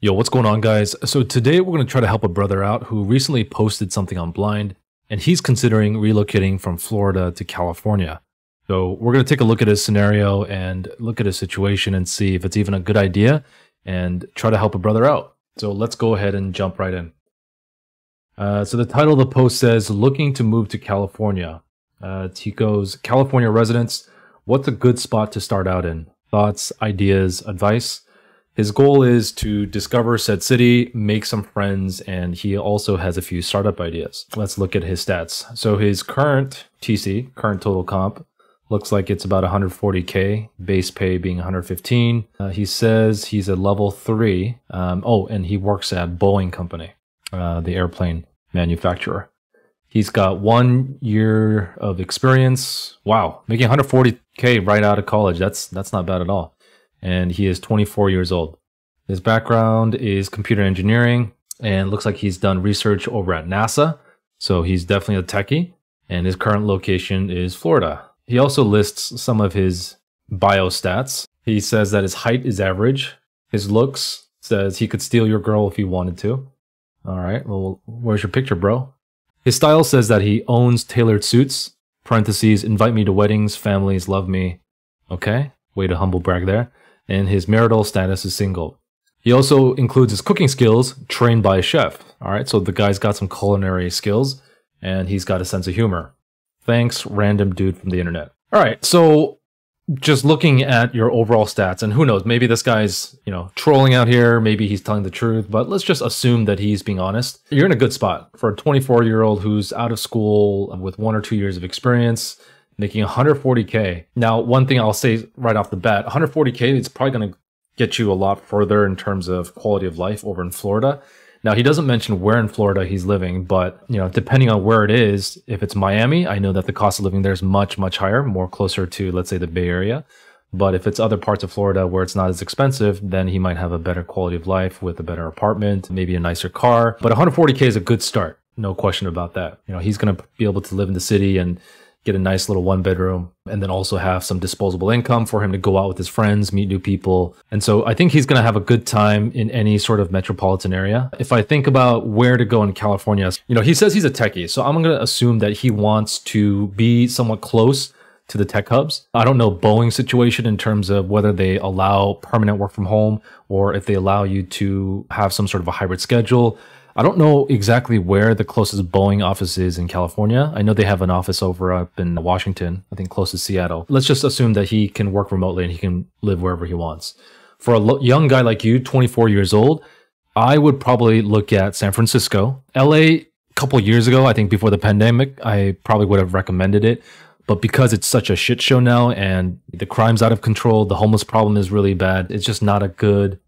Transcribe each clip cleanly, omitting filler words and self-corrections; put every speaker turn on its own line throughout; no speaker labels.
Yo, what's going on, guys? So today we're going to try to help a brother out who recently posted something on Blind, and he's considering relocating from Florida to California. So we're going to take a look at his scenario and look at his situation and see if it's even a good idea and try to help a brother out. So let's go ahead and jump right in. So the title of the post says, looking to move to California. Tico's California residents, what's a good spot to start out in? Thoughts, ideas, advice? His goal is to discover said city, make some friends, and he also has a few startup ideas. Let's look at his stats. So his current TC, current total comp, looks like it's about 140K, base pay being 115. He says he's a level 3. And he works at Boeing Company, the airplane manufacturer. He's got 1 year of experience. Wow, making 140K right out of college. That's not bad at all. And he is 24 years old. His background is computer engineering and looks like he's done research over at NASA. So he's definitely a techie, and his current location is Florida. He also lists some of his bio stats. He says that his height is average. His looks says he could steal your girl if he wanted to. All right, well, where's your picture, bro? His style says that he owns tailored suits, parentheses, invite me to weddings, families love me. Okay, way to humble brag there. And his marital status is single. He also includes his cooking skills, trained by a chef. All right, so the guy's got some culinary skills, and he's got a sense of humor. Thanks, random dude from the internet. All right, so just looking at your overall stats, and who knows, maybe this guy's, trolling out here, maybe he's telling the truth, but let's just assume that he's being honest. You're in a good spot for a 24-year-old who's out of school with 1 or 2 years of experience, making 140K. Now, one thing I'll say right off the bat, 140K is probably going to get you a lot further in terms of quality of life over in Florida. Now, he doesn't mention where in Florida he's living, but depending on where it is, if it's Miami, I know that the cost of living there is much, much higher, more closer to, let's say, the Bay Area. But if it's other parts of Florida where it's not as expensive, then he might have a better quality of life with a better apartment, maybe a nicer car. But 140K is a good start. No question about that. He's going to be able to live in the city and get a nice little 1-bedroom, and then also have some disposable income for him to go out with his friends, meet new people. And so I think he's going to have a good time in any sort of metropolitan area. If I think about where to go in California, he says he's a techie, so I'm going to assume that he wants to be somewhat close to the tech hubs. I don't know Boeing's situation in terms of whether they allow permanent work from home or if they allow you to have some sort of a hybrid schedule. I don't know exactly where the closest Boeing office is in California. I know they have an office over up in Washington, I think close to Seattle. Let's just assume that he can work remotely and he can live wherever he wants. For a young guy like you, 24 years old, I would probably look at San Francisco. LA, a couple years ago, I think before the pandemic, I probably would have recommended it. But because it's such a shit show now and the crime's out of control, the homeless problem is really bad, it's just not a good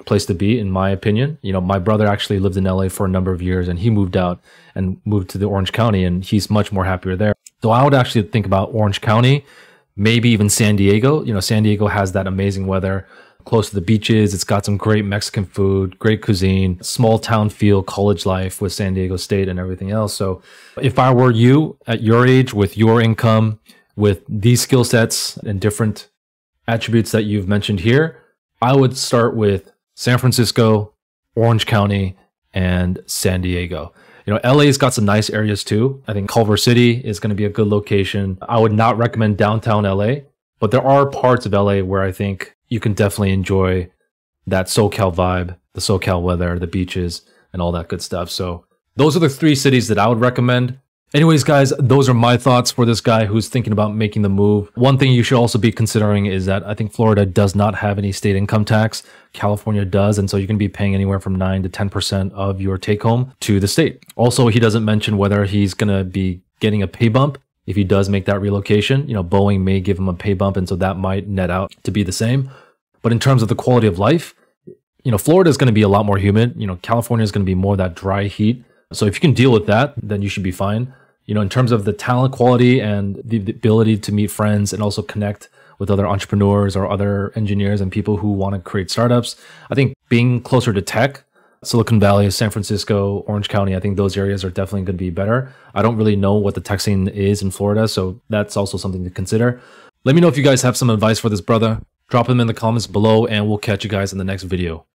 place to be, in my opinion. My brother actually lived in LA for a number of years, and he moved out and moved to the Orange County, and he's much more happier there. So I would actually think about Orange County, maybe even San Diego. San Diego has that amazing weather, close to the beaches. It's got some great Mexican food, great cuisine, small town feel, college life with San Diego State and everything else. So if I were you at your age, with your income, with these skill sets and different attributes that you've mentioned here, I would start with San Francisco, Orange County, and San Diego. LA's got some nice areas too. I think Culver City is going to be a good location. I would not recommend downtown LA, but there are parts of LA where I think you can definitely enjoy that SoCal vibe, the SoCal weather, the beaches, and all that good stuff. So those are the 3 cities that I would recommend. Anyways, guys, those are my thoughts for this guy who's thinking about making the move. One thing you should also be considering is that I think Florida does not have any state income tax. California does, and so you're going to be paying anywhere from 9 to 10% of your take home to the state. Also, he doesn't mention whether he's going to be getting a pay bump if he does make that relocation. Boeing may give him a pay bump, and so that might net out to be the same. But in terms of the quality of life, Florida is going to be a lot more humid. California is going to be more that dry heat. So if you can deal with that, then you should be fine. In terms of the talent quality and the ability to meet friends and also connect with other entrepreneurs or other engineers and people who want to create startups, I think being closer to tech, Silicon Valley, San Francisco, Orange County, I think those areas are definitely going to be better. I don't really know what the tech scene is in Florida, so that's also something to consider. Let me know if you guys have some advice for this brother. Drop them in the comments below, and we'll catch you guys in the next video.